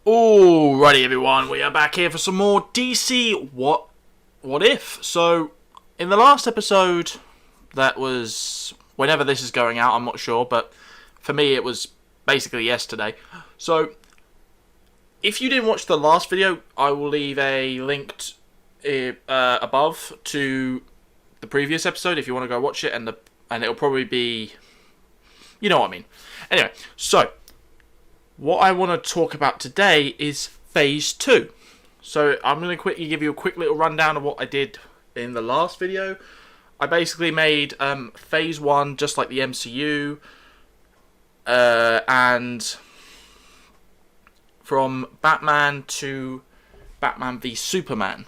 Alrighty everyone, we are back here for some more DC What If. So, in the last episode, that was whenever this is going out, I'm not sure, but for me it was basically yesterday. So, if you didn't watch the last video, I will leave a link above to the previous episode if you want to go watch it, and it'll probably be, you know what I mean. Anyway, so what I want to talk about today is Phase 2. So I'm going to quickly give you a quick little rundown of what I did in the last video. I basically made Phase 1 just like the MCU, and from Batman to Batman v Superman.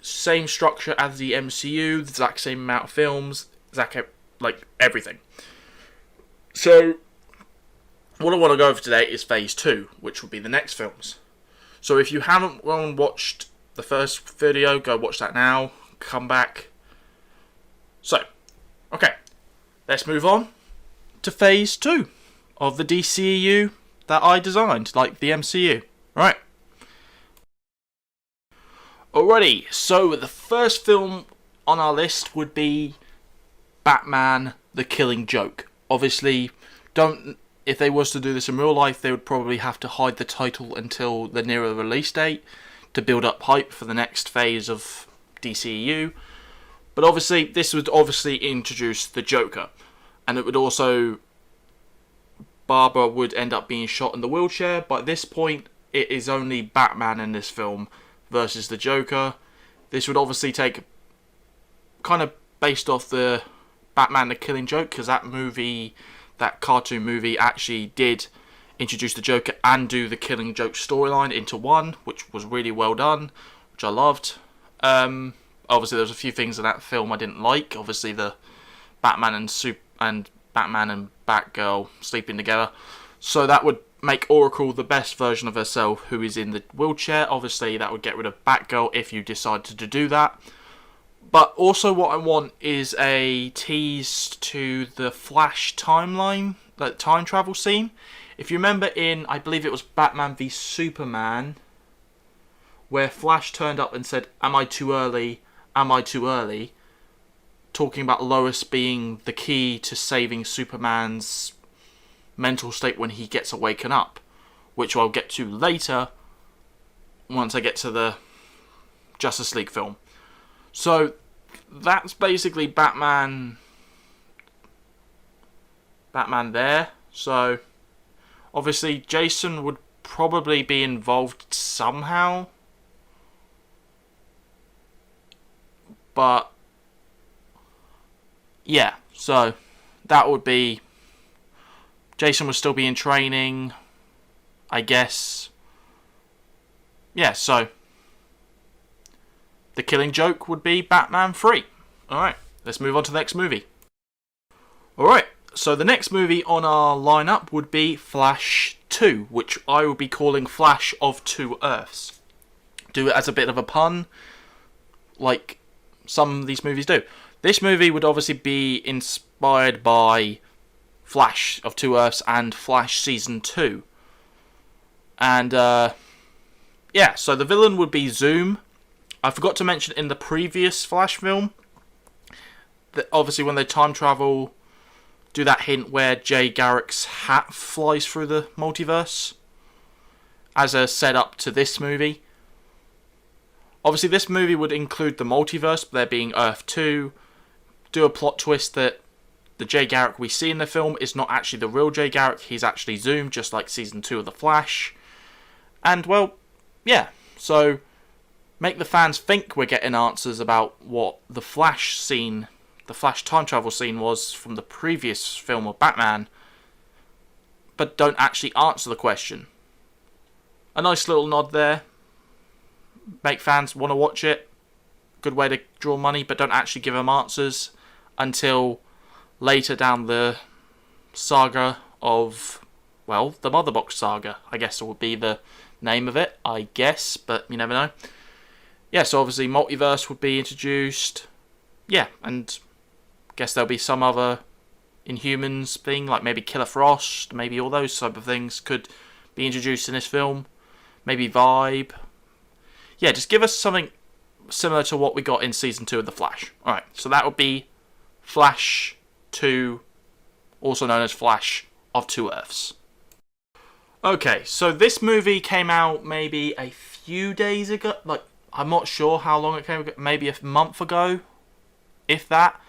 Same structure as the MCU, the exact same amount of films, like everything. So what I want to go over today is Phase 2, which will be the next films. So if you haven't watched the first video, go watch that now. Come back. So, okay. Let's move on to Phase 2 of the DCEU that I designed, like the MCU. Right. Alrighty, so the first film on our list would be Batman the Killing Joke. Obviously, if they was to do this in real life, they would probably have to hide the title until the nearer release date to build up hype for the next phase of DCEU. But obviously, this would introduce the Joker. And it would also, Barbara would end up being shot in the wheelchair. But at this point, it is only Batman in this film versus the Joker. This would obviously take, kind of based off the Batman the Killing Joke, because that cartoon movie actually did introduce the Joker and do the Killing Joke storyline into one, which was really well done, which I loved. Obviously, there was a few things in that film I didn't like. Obviously, the Batman and Batman and Batgirl sleeping together. So that would make Oracle the best version of herself, who is in the wheelchair. Obviously, that would get rid of Batgirl if you decided to do that. But also what I want is a tease to the Flash timeline, that time travel scene. If you remember in, I believe it was Batman v Superman, where Flash turned up and said, "Am I too early? Am I too early?" Talking about Lois being the key to saving Superman's mental state when he gets awaken up, which I'll get to later once I get to the Justice League film. So that's basically Batman there. So obviously Jason would probably be involved somehow, but yeah, so that would be, Jason would still be in training, I guess. Yeah, so the Killing Joke would be Batman 3. Alright, let's move on to the next movie. Alright, so the next movie on our lineup would be Flash 2, which I will be calling Flash of Two Earths. Do it as a bit of a pun, like some of these movies do. This movie would obviously be inspired by Flash of Two Earths and Flash Season 2. And, yeah, so the villain would be Zoom. I forgot to mention in the previous Flash film that obviously when they time travel, do that hint where Jay Garrick's hat flies through the multiverse as a setup to this movie. Obviously this movie would include the multiverse, there being Earth 2, do a plot twist that the Jay Garrick we see in the film is not actually the real Jay Garrick, he's actually Zoom, just like Season 2 of The Flash. And, well, yeah, so make the fans think we're getting answers about what the Flash scene, the Flash time travel scene was from the previous film of Batman, but don't actually answer the question. A nice little nod there. Make fans want to watch it. Good way to draw money, but don't actually give them answers until later down the saga of, well, the Mother Box saga, I guess it would be the name of it, I guess, but you never know. Yeah, so obviously multiverse would be introduced. Yeah, and I guess there'll be some other Inhumans thing, like maybe Killer Frost, maybe all those type of things could be introduced in this film? Maybe vibe? Yeah, just give us something similar to what we got in Season 2 of The Flash. Alright, so that would be Flash 2, also known as Flash of Two Earths. Okay, so this movie came out maybe a few days ago. Like, I'm not sure how long it came ago. Maybe a month ago, if that.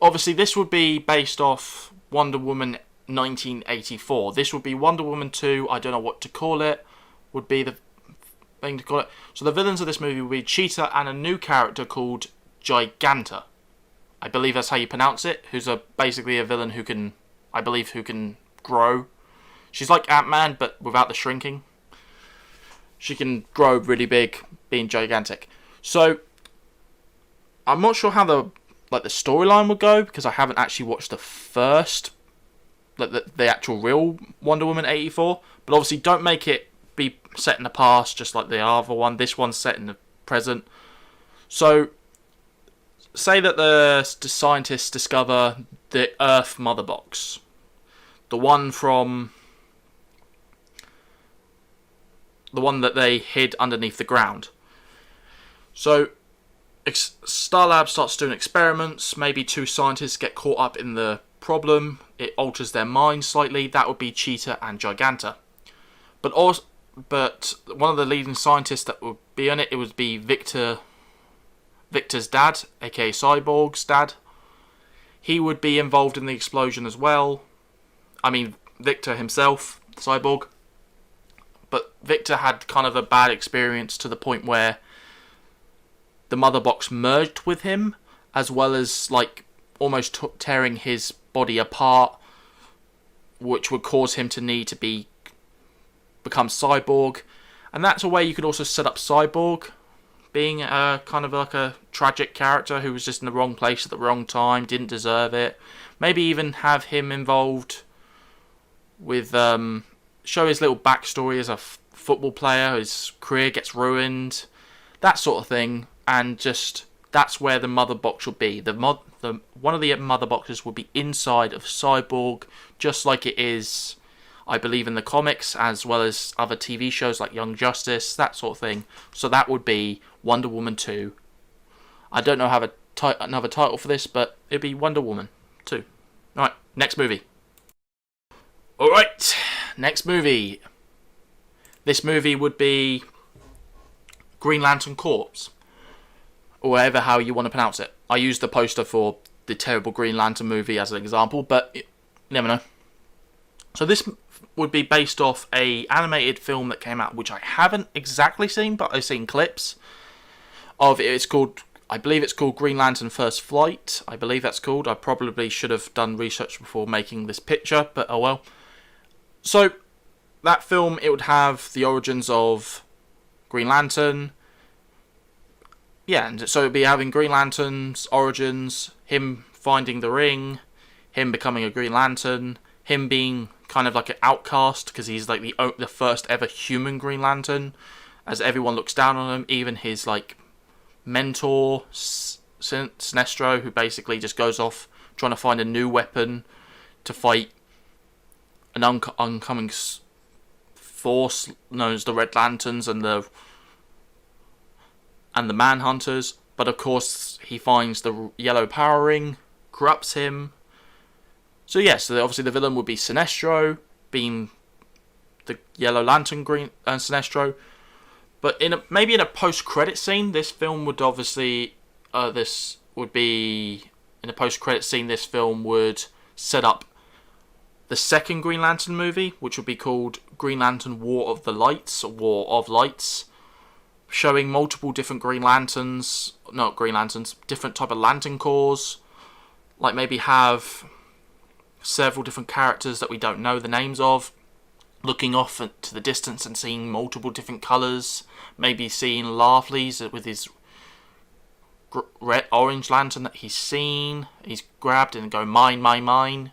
Obviously, this would be based off Wonder Woman 1984. This would be Wonder Woman 2. I don't know what to call it. Would be the thing to call it. So the villains of this movie would be Cheetah and a new character called Giganta. I believe that's how you pronounce it. Who's basically a villain who can grow. She's like Ant-Man, but without the shrinking. She can grow really big, being gigantic. So, I'm not sure how the storyline would go, because I haven't actually watched the first, the actual real Wonder Woman 84. But obviously, don't make it be set in the past, just like the other one. This one's set in the present. So, say that the scientists discover the Earth Mother Box. The one that they hid underneath the ground. So, Starlab starts doing experiments. Maybe two scientists get caught up in the problem. It alters their minds slightly. That would be Cheetah and Giganta. But one of the leading scientists that would be on it, it would be Victor's dad, aka Cyborg's dad. He would be involved in the explosion as well. I mean, Victor himself, Cyborg. But Victor had kind of a bad experience to the point where the Mother Box merged with him, as well as almost tearing his body apart, which would cause him to need to become Cyborg. And that's a way you could also set up Cyborg, being a kind of like a tragic character who was just in the wrong place at the wrong time, didn't deserve it. Maybe even have him involved with show his little backstory as a football player, his career gets ruined, that sort of thing, and just that's where the Mother Box will be. One of the Mother Boxes will be inside of Cyborg, just like it is, I believe, in the comics, as well as other TV shows like Young Justice, that sort of thing. So that would be Wonder Woman 2. I don't know how another title for this, but it'd be Wonder Woman 2. Alright, next movie. Alright, next movie. This movie would be Green Lantern Corps, or whatever how you want to pronounce it. I used the poster for the terrible Green Lantern movie as an example, but you never know. So this would be based off a animated film that came out, which I haven't exactly seen, but I've seen clips of it. I believe it's called Green Lantern First Flight. I believe that's called. I probably should have done research before making this picture, but oh well. So, that film, it would have the origins of Green Lantern. Yeah, and so it would be having Green Lantern's origins, him finding the ring, him becoming a Green Lantern, him being kind of like an outcast, because he's like the first ever human Green Lantern, as everyone looks down on him, even his mentor, Sinestro, who basically just goes off trying to find a new weapon to fight an oncoming force known as the Red Lanterns and the Manhunters. But of course, he finds the yellow power ring, corrupts him. So yes, so obviously the villain would be Sinestro, being the Yellow Lantern Green Sinestro. But maybe in a post-credit scene, this film would obviously in a post-credit scene, this film would set up the second Green Lantern movie, which would be called Green Lantern War of the Lights, or War of Lights, showing multiple different different type of Lantern Corps, maybe have several different characters that we don't know the names of, looking off to the distance and seeing multiple different colours, maybe seeing Laughley's with his orange lantern that he's grabbed and go, mine, mine, mine.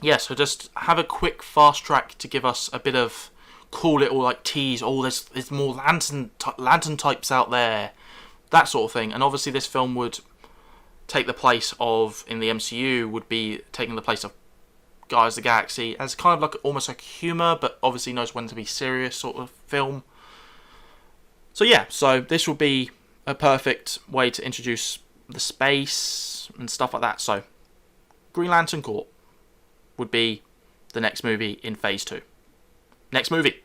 Yeah, so just have a quick fast track to give us a bit of cool little tease. Oh, there's more lantern types out there, that sort of thing. And obviously, this film would take the place of, in the MCU, would be taking the place of Guardians of the Galaxy as kind of like almost like humour, but obviously knows when to be serious sort of film. So yeah, so this will be a perfect way to introduce the space and stuff like that. So Green Lantern Corps would be the next movie in Phase 2. Next movie.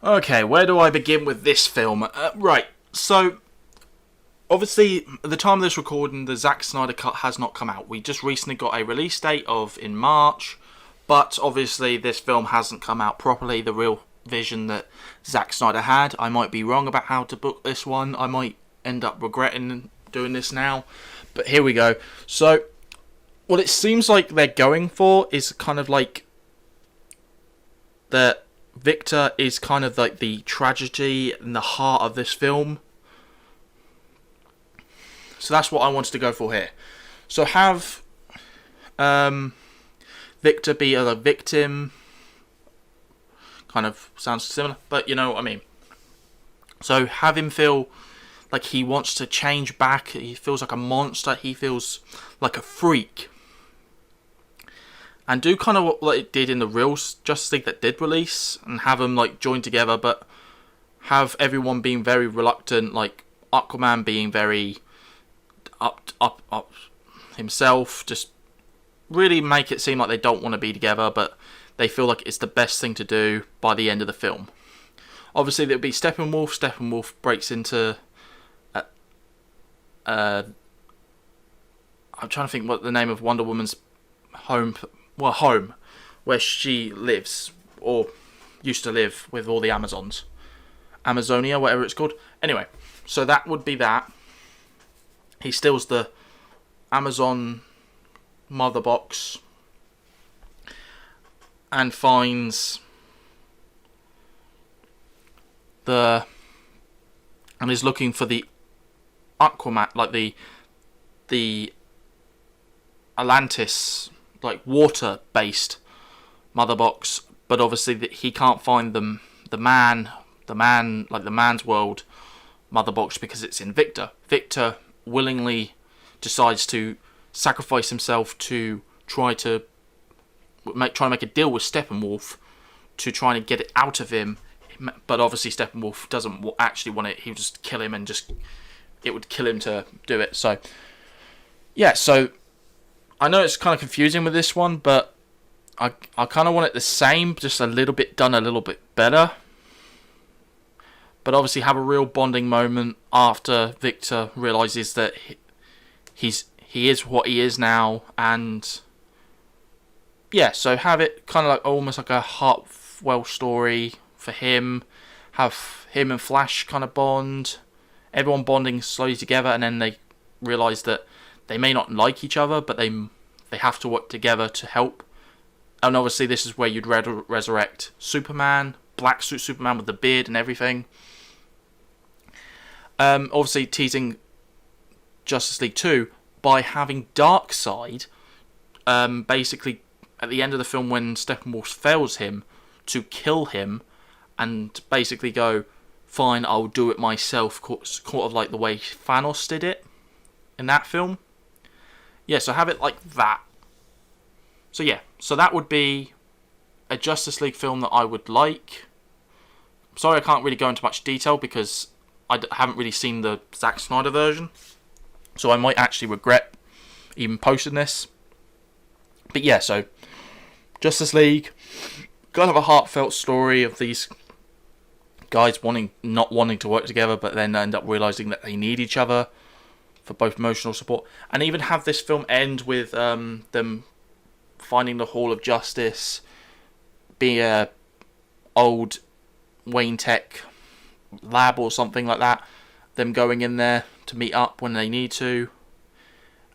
Okay, where do I begin with this film? Right, so obviously, at the time of this recording, the Zack Snyder Cut has not come out. We just recently got a release date of in March, but obviously this film hasn't come out properly, the real vision that Zack Snyder had. I might be wrong about how to book this one. I might end up regretting doing this now, but here we go. So, what it seems like they're going for is kind of like that Victor is kind of like the tragedy in the heart of this film. So that's what I wanted to go for here. So have Victor be a victim. Kind of sounds similar, but you know what I mean. So have him feel like he wants to change back. He feels like a monster. He feels like a freak. And do kind of what it did in the real Justice League that did release, and have them like join together, but have everyone being very reluctant, like Aquaman being very up himself, just really make it seem like they don't want to be together, but they feel like it's the best thing to do by the end of the film. Obviously, there'll be Steppenwolf. Steppenwolf breaks into I'm trying to think what the name of Wonder Woman's home, where she lives, or used to live with all the Amazons. Amazonia, whatever it's called. Anyway, so that would be that. He steals the Amazon mother box and finds and is looking for the Aquaman, like the Atlantis, like water-based mother box, but obviously that he can't find the man's world mother box because it's in Victor. Victor willingly decides to sacrifice himself to try to make a deal with Steppenwolf to try and get it out of him, but obviously Steppenwolf doesn't actually want it. He would just kill him, and it would kill him to do it. So yeah, so I know it's kind of confusing with this one, but I kind of want it the same, just a little bit done a little bit better. But obviously have a real bonding moment after Victor realizes that he is what he is now, and yeah, so have it kind of like almost like a heartfelt story for him. Have him and Flash kind of bond, everyone bonding slowly together, and then they realize that they may not like each other, but they have to work together to help. And obviously this is where you'd resurrect Superman, black suit Superman with the beard and everything. Obviously teasing Justice League 2 by having Darkseid basically at the end of the film when Steppenwolf fails him to kill him and basically go, fine, I'll do it myself, sort of like the way Thanos did it in that film. Yeah, so have it like that. So yeah, so that would be a Justice League film that I would like. Sorry I can't really go into much detail because I haven't really seen the Zack Snyder version, so I might actually regret even posting this. But yeah, so Justice League, kind of a heartfelt story of these guys not wanting to work together, but then end up realizing that they need each other for both emotional support, and even have this film end with them finding the Hall of Justice, be a old Wayne Tech lab or something like that, them going in there to meet up when they need to,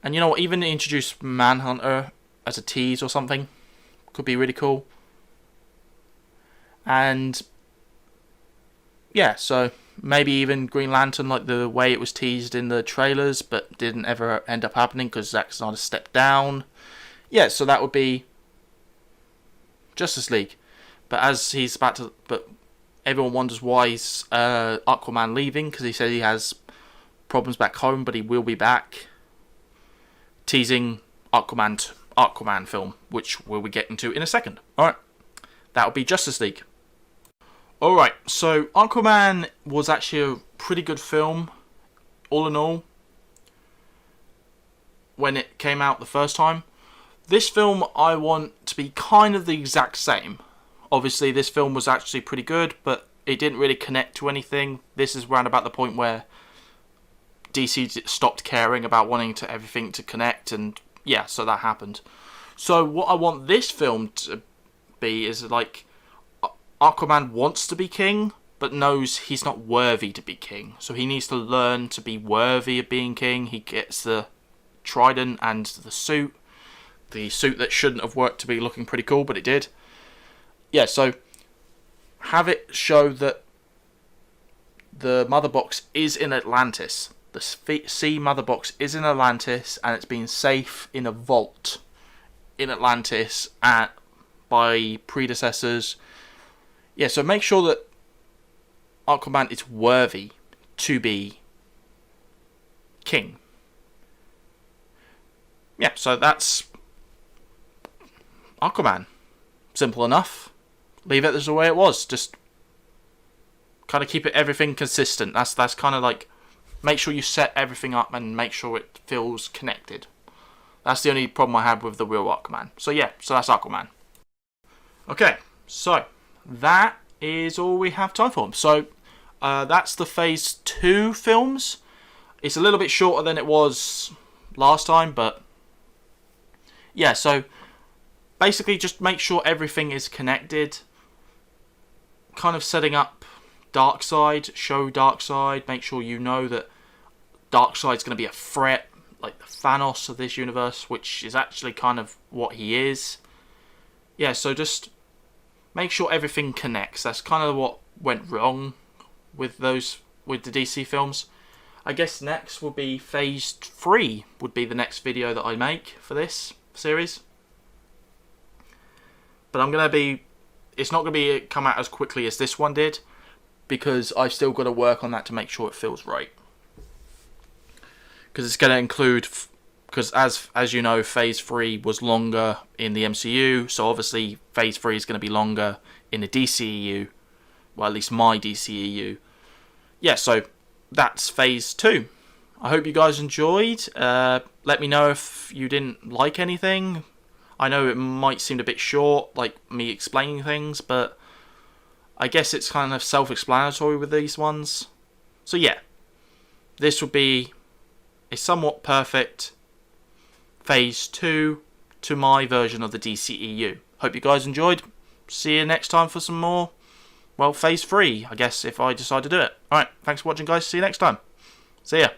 and you know what, even introduce Manhunter as a tease or something could be really cool. And yeah, so maybe even Green Lantern, like the way it was teased in the trailers but didn't ever end up happening because Zack Snyder stepped down. Yeah, so that would be Justice League. But as he's about to, but everyone wonders why is Aquaman leaving, because he said he has problems back home, but he will be back. Teasing Aquaman Aquaman film, which we'll be getting to in a second. Alright, that'll be Justice League. Alright, so Aquaman was actually a pretty good film, all in all, when it came out the first time. This film I want to be kind of the exact same. Obviously this film was actually pretty good, but it didn't really connect to anything. This is round about the point where DC stopped caring about wanting to everything to connect, and yeah, so that happened. So what I want this film to be is like Aquaman wants to be king, but knows he's not worthy to be king. So he needs to learn to be worthy of being king. He gets the trident and the suit that shouldn't have worked to be looking pretty cool, but it did. Yeah, so have it show that the mother box is in Atlantis. The sea mother box is in Atlantis, and it's been safe in a vault in Atlantis by predecessors. Yeah, so make sure that Aquaman is worthy to be king. Yeah, so that's Aquaman. Simple enough. Leave it as the way it was. Just kind of keep everything consistent. That's kind of like, make sure you set everything up and make sure it feels connected. That's the only problem I had with the real Aquaman. So yeah, so that's Aquaman. Okay, so that is all we have time for. So that's the Phase 2 films. It's a little bit shorter than it was last time, but yeah, so basically just make sure everything is connected. Kind of setting up Darkseid, show Darkseid, make sure you know that Darkseid's going to be a threat, like the Thanos of this universe, which is actually kind of what he is. Yeah, so just make sure everything connects. That's kind of what went wrong with the DC films. I guess next will be Phase 3 would be the next video that I make for this series. But it's not going to come out as quickly as this one did, because I've still got to work on that to make sure it feels right. Because it's going to include, because as you know, Phase 3 was longer in the MCU, so obviously Phase 3 is going to be longer in the DCEU, well, at least my DCEU. Yeah, so that's Phase 2. I hope you guys enjoyed. Let me know if you didn't like anything. I know it might seem a bit short, like me explaining things, but I guess it's kind of self-explanatory with these ones. So yeah, this would be a somewhat perfect Phase 2 to my version of the DCEU. Hope you guys enjoyed. See you next time for some more, well, Phase 3, I guess, if I decide to do it. Alright, thanks for watching, guys. See you next time. See ya.